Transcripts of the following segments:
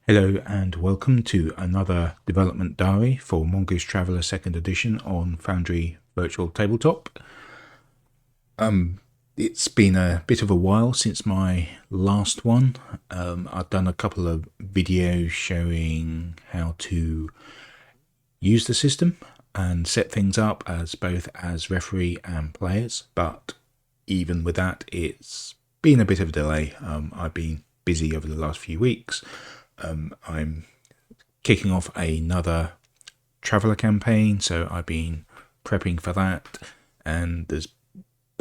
Hello and welcome to another development diary for Mongoose Traveller 2nd edition on Foundry Virtual Tabletop. It's been a bit of a while since my last one. I've done a couple of videos showing how to use the system and set things up as both as referee and players, but even with that it's been a bit of a delay. I've been busy over the last few weeks. I'm kicking off another Traveller campaign, so I've been prepping for that, and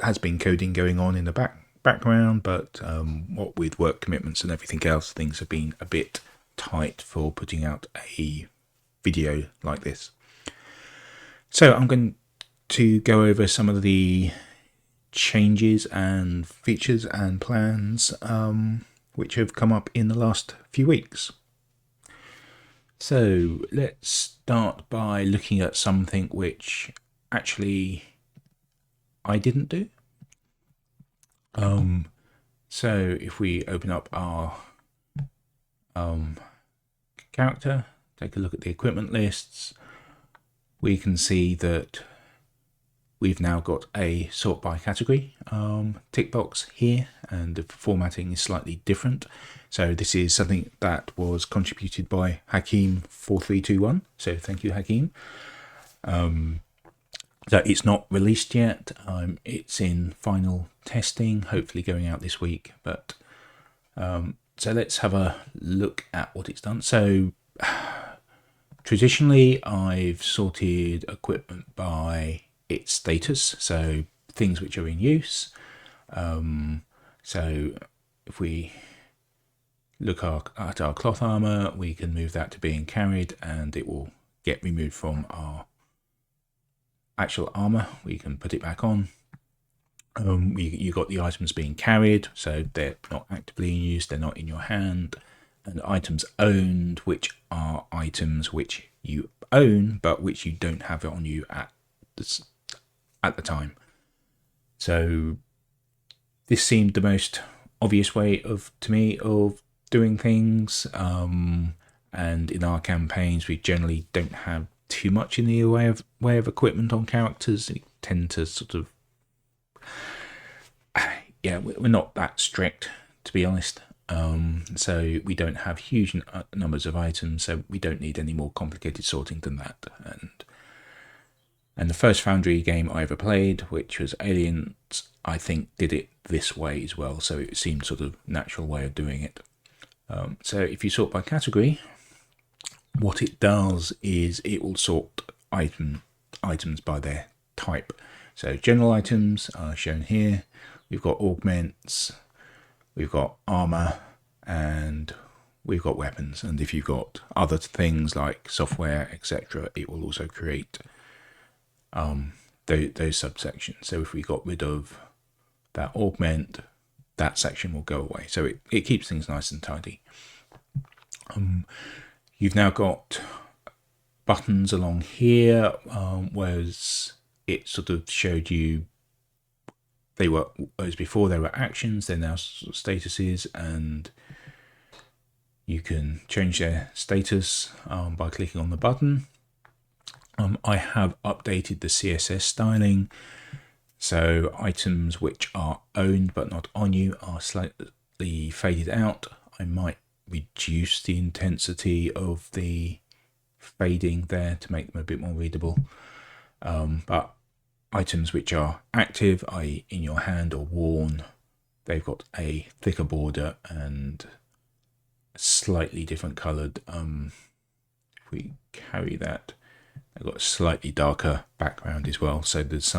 has been coding going on in the background, but what with work commitments and everything else, things have been a bit tight for putting out a video like this. So I'm going to go over some of the changes and features and plans which have come up in the last few weeks. So let's start by looking at something which actually I didn't do. So if we open up our character, take a look at the equipment lists, we can see that we've now got a sort by category tick box here, and the formatting is slightly different. So this is something that was contributed by Hakeem4321. So thank you, Hakeem. So it's not released yet. It's in final testing, hopefully going out this week. But so let's have a look at what it's done. So traditionally, I've sorted equipment by its status, so things which are in use. So if we look at our cloth armor, we can move that to being carried, and it will get removed from our actual armor. We can put it back on. You got the items being carried, so they're not actively in use, they're not in your hand. And items owned, which are items which you own but which you don't have it on you at the time. So this seemed the most obvious way to me of doing things, and in our campaigns we generally don't have too much in the way of equipment on characters. We tend to sort of, we're not that strict, to be honest. So we don't have huge numbers of items, so we don't need any more complicated sorting than that. And the first Foundry game I ever played, which was Aliens, I think did it this way as well, so it seemed sort of natural way of doing it. So if you sort by category, what it does is it will sort items by their type. So general items are shown here. We've got augments, we've got armor, and we've got weapons. And if you've got other things like software, etc., it will also create those subsections. So if we got rid of that augment, that section will go away. So it keeps things nice and tidy. You've now got buttons along here, whereas it sort of showed you as before they were actions, they're now sort of statuses, and you can change their status by clicking on the button. I have updated the CSS styling, so items which are owned but not on you are slightly faded out. I might reduce the intensity of the fading there to make them a bit more readable. But items which are active, i.e. in your hand or worn, they've got a thicker border and slightly different coloured. If we carry that, they've got a slightly darker background as well, so there's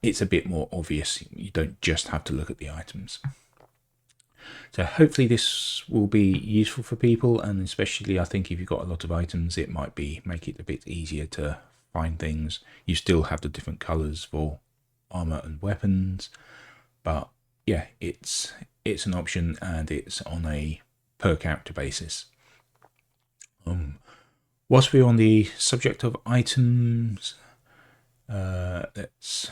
it's a bit more obvious. You don't just have to look at the items. So hopefully this will be useful for people, and especially I think if you've got a lot of items, it might make it a bit easier to find things. You still have the different colours for armour and weapons, but yeah, it's an option, and it's on a per character basis. Whilst we're on the subject of items, let's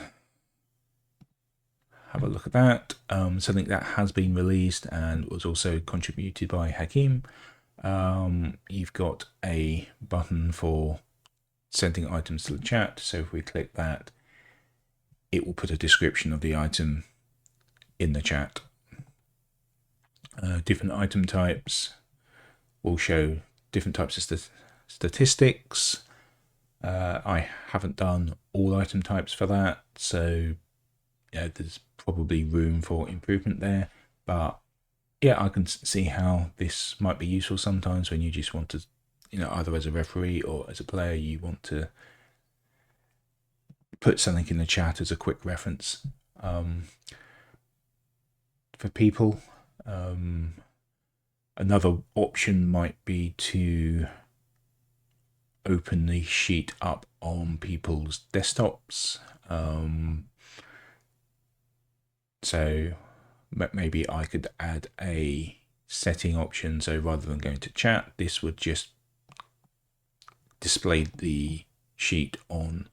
have a look at that. Something that has been released and was also contributed by Hakeem You've got a button for sending items to the chat. So if we click that, it will put a description of the item in the chat. Different item types will show different types of statistics. I haven't done all item types for that, so yeah, there's probably room for improvement there. But yeah, I can see how this might be useful sometimes when you just want to, either as a referee or as a player, you want to put something in the chat as a quick reference. For people, another option might be to open the sheet up on people's desktops. So maybe I could add a setting option. So rather than going to chat, this would just display the sheet on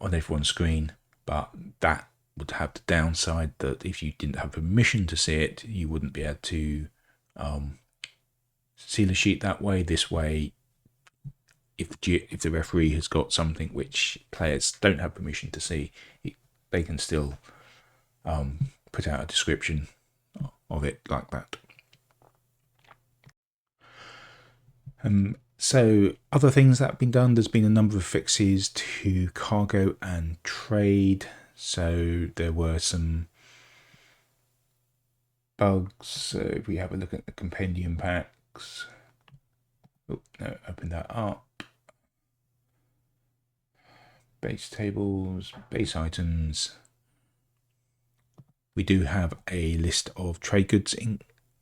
everyone's screen. But that would have the downside that if you didn't have permission to see it, you wouldn't be able to see the sheet that way. This way, if the referee has got something which players don't have permission to see, they can still put out a description of it like that. So other things that have been done, there's been a number of fixes to cargo and trade. So there were some bugs. So if we have a look at the compendium packs, open that up. Base tables, base items. We do have a list of trade goods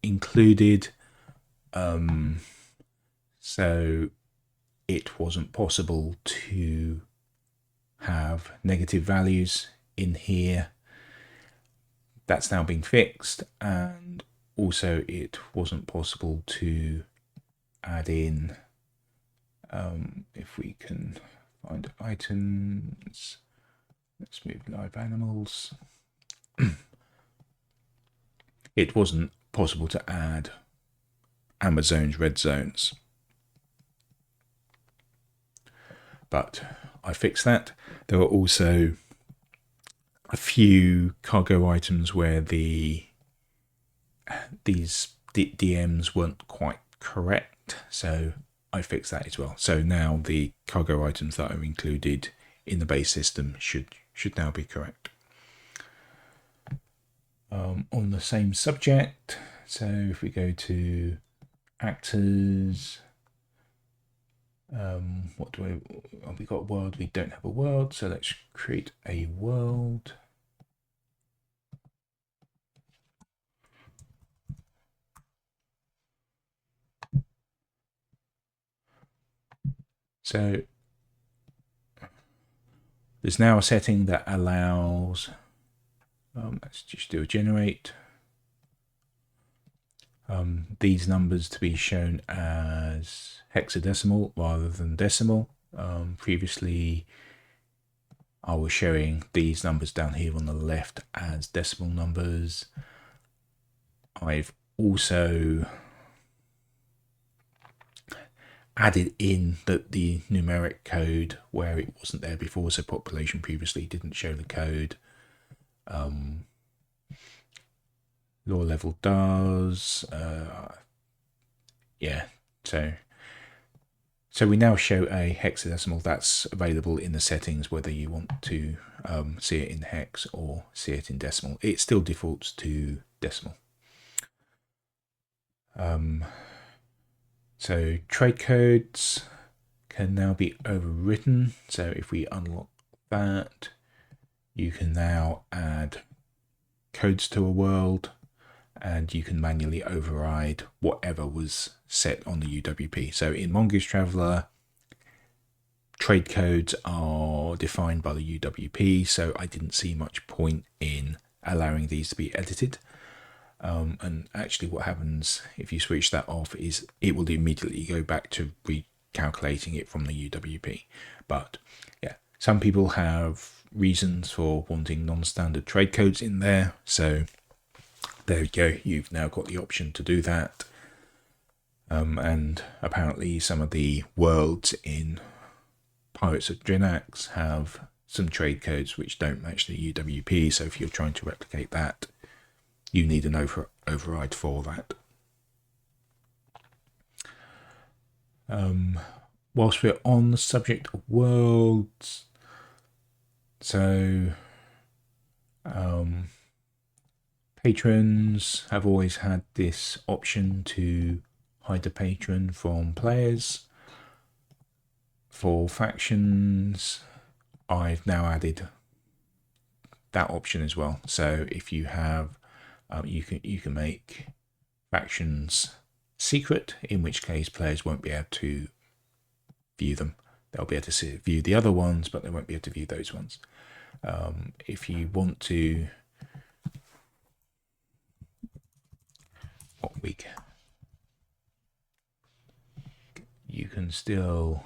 included. So it wasn't possible to have negative values in here. That's now been fixed, and also it wasn't possible to add in, if we can find items, let's move live animals. It wasn't possible to add amber zones, red zones. But I fixed that. There were also a few cargo items where these DMs weren't quite correct, so I fixed that as well. So now the cargo items that are included in the base system should now be correct. On the same subject, so if we go to actors, what do we got? A world. We don't have a world, so let's create a world. So there's now a setting that allows, let's just do a generate, these numbers to be shown as hexadecimal rather than decimal. Previously, I was showing these numbers down here on the left as decimal numbers. I've also added in the numeric code where it wasn't there before, so population previously didn't show the code. Law level does. Yeah, so we now show a hexadecimal. That's available in the settings whether you want to see it in hex or see it in decimal. It still defaults to decimal. So trade codes can now be overwritten. So if we unlock that, you can now add codes to a world, and you can manually override whatever was set on the UWP. So in Mongoose Traveller, trade codes are defined by the UWP, so I didn't see much point in allowing these to be edited. And actually what happens if you switch that off is it will immediately go back to recalculating it from the UWP. But yeah, some people have reasons for wanting non-standard trade codes in there, so there you go, you've now got the option to do that. And apparently some of the worlds in Pirates of Drenax have some trade codes which don't match the UWP, so if you're trying to replicate that, you need an override for that. Whilst we're on the subject of worlds, so patrons have always had this option to hide a patron from players. For factions, I've now added that option as well. So if you have, you can make factions secret, in which case players won't be able to view them. They'll be able to view the other ones, but they won't be able to view those ones. If you want to, you can still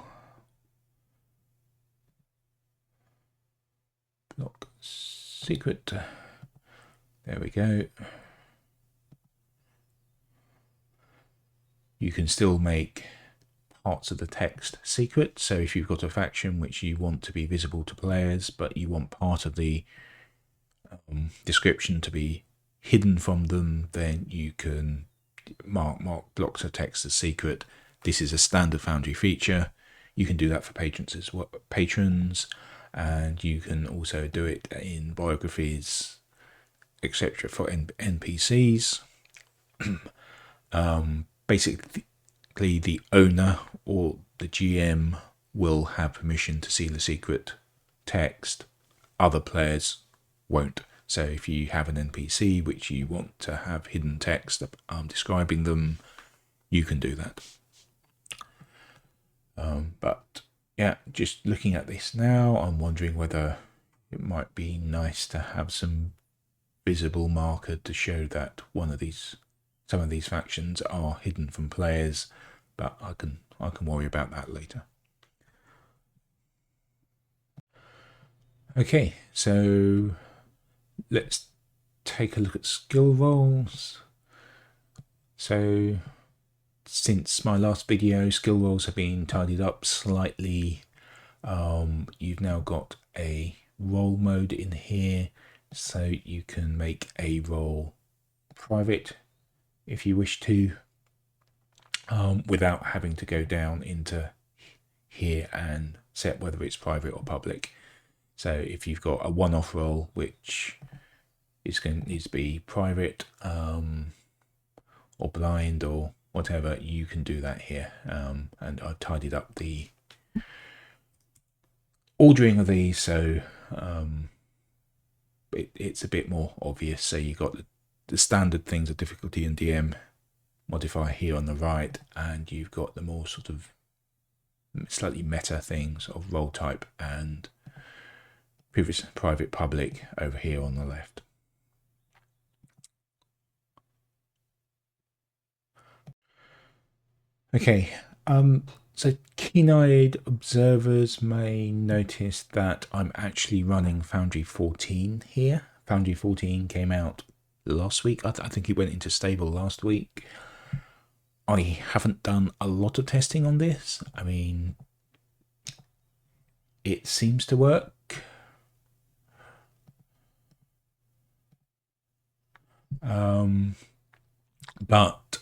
block secret. There we go. You can still make parts of the text secret. So if you've got a faction which you want to be visible to players, but you want part of the description to be hidden from them, then you can mark blocks of text as secret. This is a standard Foundry feature. You can do that for patrons, and you can also do it in biographies, etc. for NPCs. Basically, the owner or the GM will have permission to see the secret text. Other players won't. So if you have an NPC which you want to have hidden text describing them, you can do that. But yeah, just looking at this now, I'm wondering whether it might be nice to have some visible marker to show that some of these factions are hidden from players, but I can worry about that later. Okay, so let's take a look at skill roles. So since my last video, skill roles have been tidied up slightly. You've now got a role mode in here, so you can make a role private if you wish to, without having to go down into here and set whether it's private or public. So if you've got a one-off role which needs to be private or blind or whatever, you can do that here. And I've tidied up the ordering of these, so it's a bit more obvious. So you've got the standard things of difficulty and DM modifier here on the right, and you've got the more sort of slightly meta things of role type and previous private public over here on the left. Okay, so keen-eyed observers may notice that I'm actually running Foundry 14 here. Foundry 14 came out last week. I think it went into stable last week. I haven't done a lot of testing on this. I mean, it seems to work. But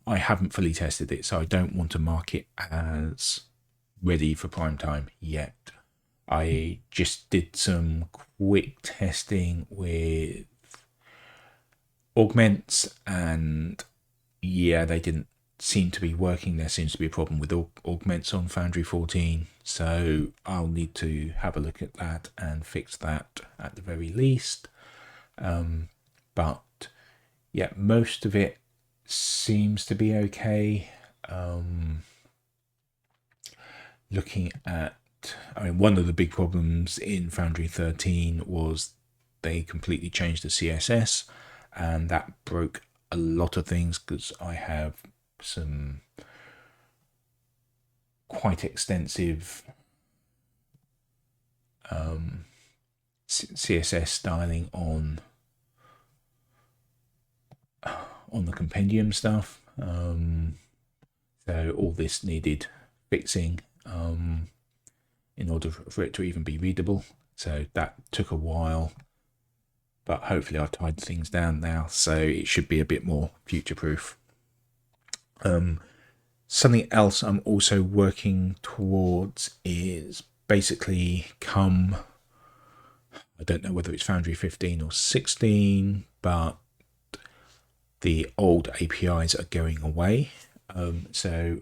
I haven't fully tested it, so I don't want to mark it as ready for prime time yet. I just did some quick testing with augments, and yeah, they didn't seem to be working. There seems to be a problem with augments on Foundry 14, so I'll need to have a look at that and fix that at the very least. But yeah, most of it seems to be okay. Looking at, I mean, one of the big problems in Foundry 13 was they completely changed the CSS, and that broke a lot of things because I have some quite extensive CSS styling on the compendium stuff. So all this needed fixing in order for it to even be readable. So that took a while, but hopefully I've tied things down now, so it should be a bit more future-proof. Something else I'm also working towards is basically I don't know whether it's Foundry 15 or 16, but the old APIs are going away. So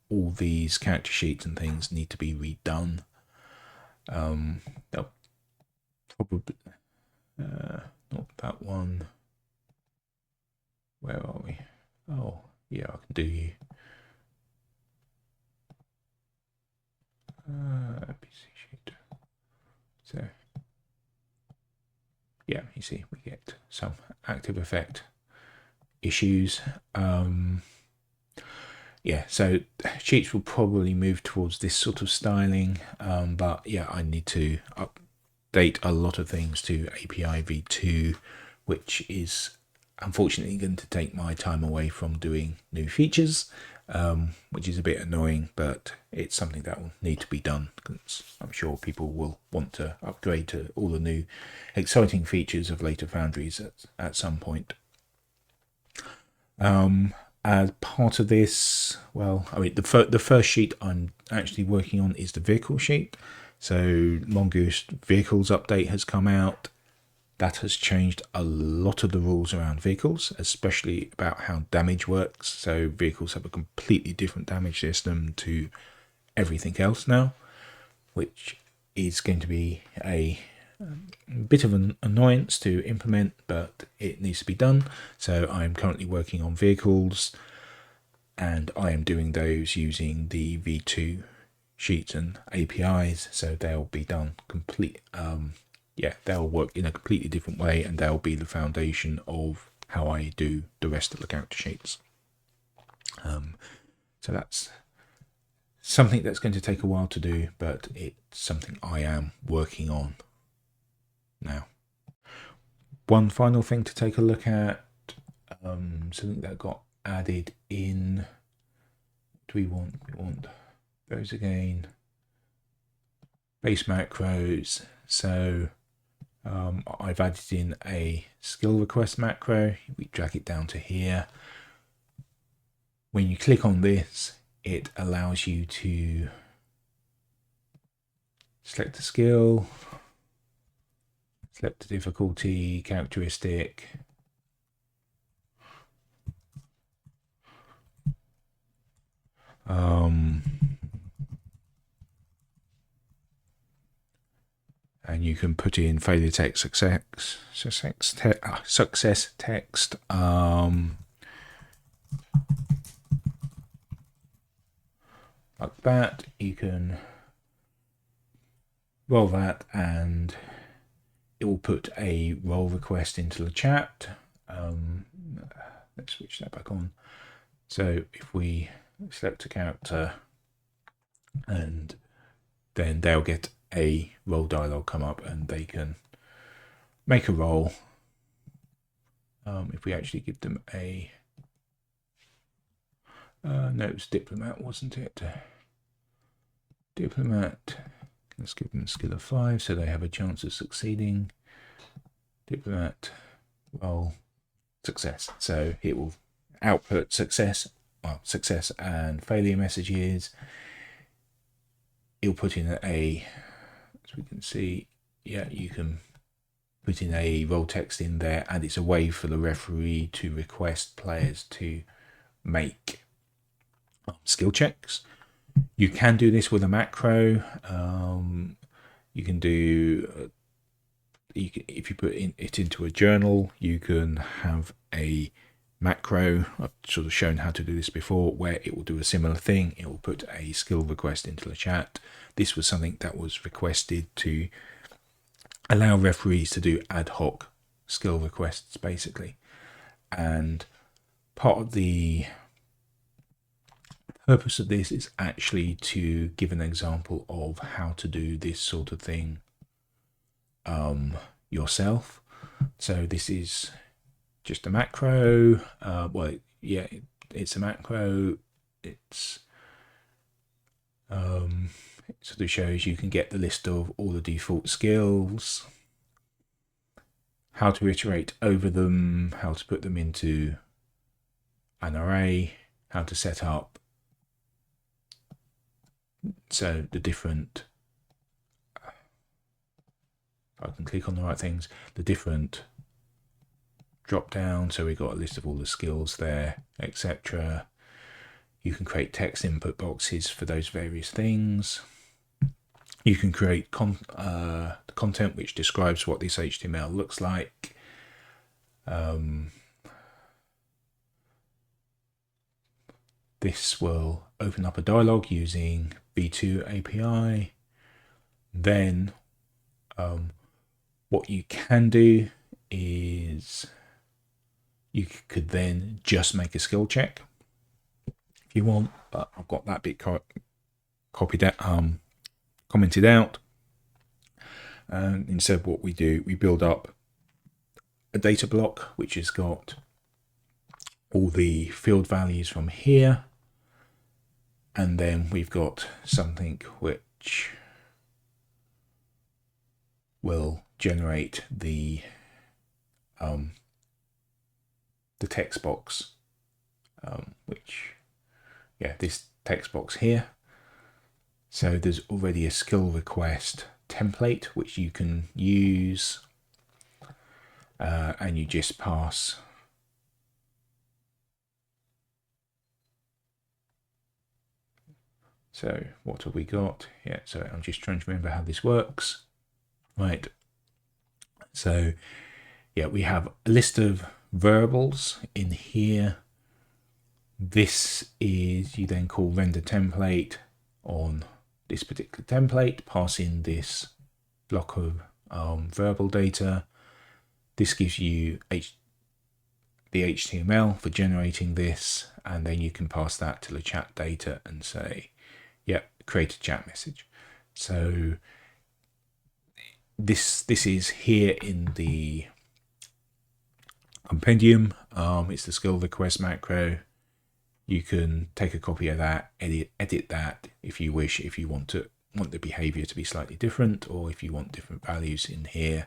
all these character sheets and things need to be redone. They'll probably not that one. Where are we? Oh, yeah, I can do you. PC sheet. So, yeah, you see, we get some active effect issues. Yeah, so sheets will probably move towards this sort of styling, but yeah, I need to update a lot of things to API v2, which is unfortunately going to take my time away from doing new features, which is a bit annoying, but it's something that will need to be done because I'm sure people will want to upgrade to all the new exciting features of later Foundries at some point. As part of this, well, I mean, the first sheet I'm actually working on is the vehicle sheet. So Mongoose Vehicles update has come out. That has changed a lot of the rules around vehicles, especially about how damage works. So vehicles have a completely different damage system to everything else now, which is going to be a bit of an annoyance to implement, but it needs to be done. So I'm currently working on vehicles, and I am doing those using the v2 sheets and APIs, so they'll be done yeah, they'll work in a completely different way, and they'll be the foundation of how I do the rest of the character sheets. So that's something that's going to take a while to do, but it's something I am working on now. One final thing to take a look at, something that got added in. What do we want? We want those again. Base macros. So I've added in a skill request macro. We drag it down to here. When you click on this, it allows you to select the skill, select the difficulty, characteristic, and you can put in failure text, success text, like that. You can roll that and it will put a roll request into the chat. Let's switch that back on. So if we select a character, and then they'll get a roll dialog come up and they can make a roll. If we actually give them a no, it was diplomat, wasn't it? Diplomat, let's give them a skill of 5 so they have a chance of succeeding. Diplomat, roll, success. So it will output success, well, success and failure messages. It'll put in a, as we can see, yeah, you can put in a role text in there, and it's a way for the referee to request players to make skill checks. You can do this with a macro. You can do, if you put it into a journal, you can have a macro. I've sort of shown how to do this before, where it will do a similar thing. It will put a skill request into the chat. This was something that was requested to allow referees to do ad hoc skill requests, basically. And part of the purpose of this is actually to give an example of how to do this sort of thing yourself. So this is just a macro. Well, yeah, it's a macro. It's it sort of shows you can get the list of all the default skills, how to iterate over them, how to put them into an array, how to set up so the different, I can click on the right things, the different drop down, so we've got a list of all the skills there, etc. You can create text input boxes for those various things. You can create content which describes what this HTML looks like. This will open up a dialog using V2 API. Then what you can do is you could then just make a skill check if you want, but I've got that bit copied out, commented out. And instead what we do, we build up a data block which has got all the field values from here, and then we've got something which will generate the text box, this text box here. So there's already a skill request template which you can use, and you just pass so what have we got? Yeah, so I'm just trying to remember how this works. Right, so yeah, we have a list of variables in here. This is, you then call render template on this particular template, pass in this block of variable data. This gives you the HTML for generating this, and then you can pass that to the chat data and say, yep, create a chat message. So this is here in the compendium. It's the skill request macro. You can take a copy of that, edit that if you wish, if you want the behavior to be slightly different, or if you want different values in here,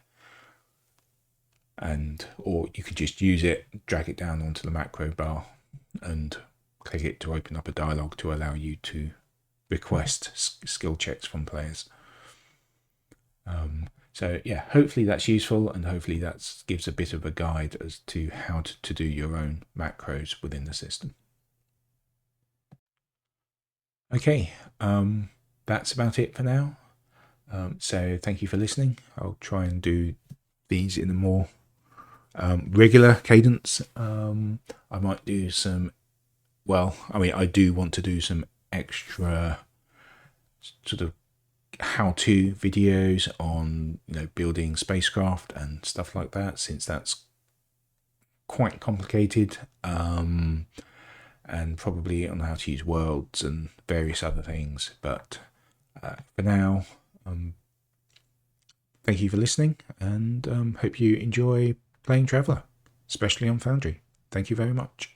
or you could just use it, drag it down onto the macro bar and click it to open up a dialog to allow you to request skill checks from players. So yeah, hopefully that's useful, and hopefully that gives a bit of a guide as to how to do your own macros within the system. Okay, that's about it for now. So thank you for listening. I'll try and do these in a more regular cadence. I might do some, I do want to do some extra sort of how-to videos on building spacecraft and stuff like that, since that's quite complicated, and probably on how to use worlds and various other things. But for now, thank you for listening, and hope you enjoy playing Traveller, especially on Foundry. Thank you very much.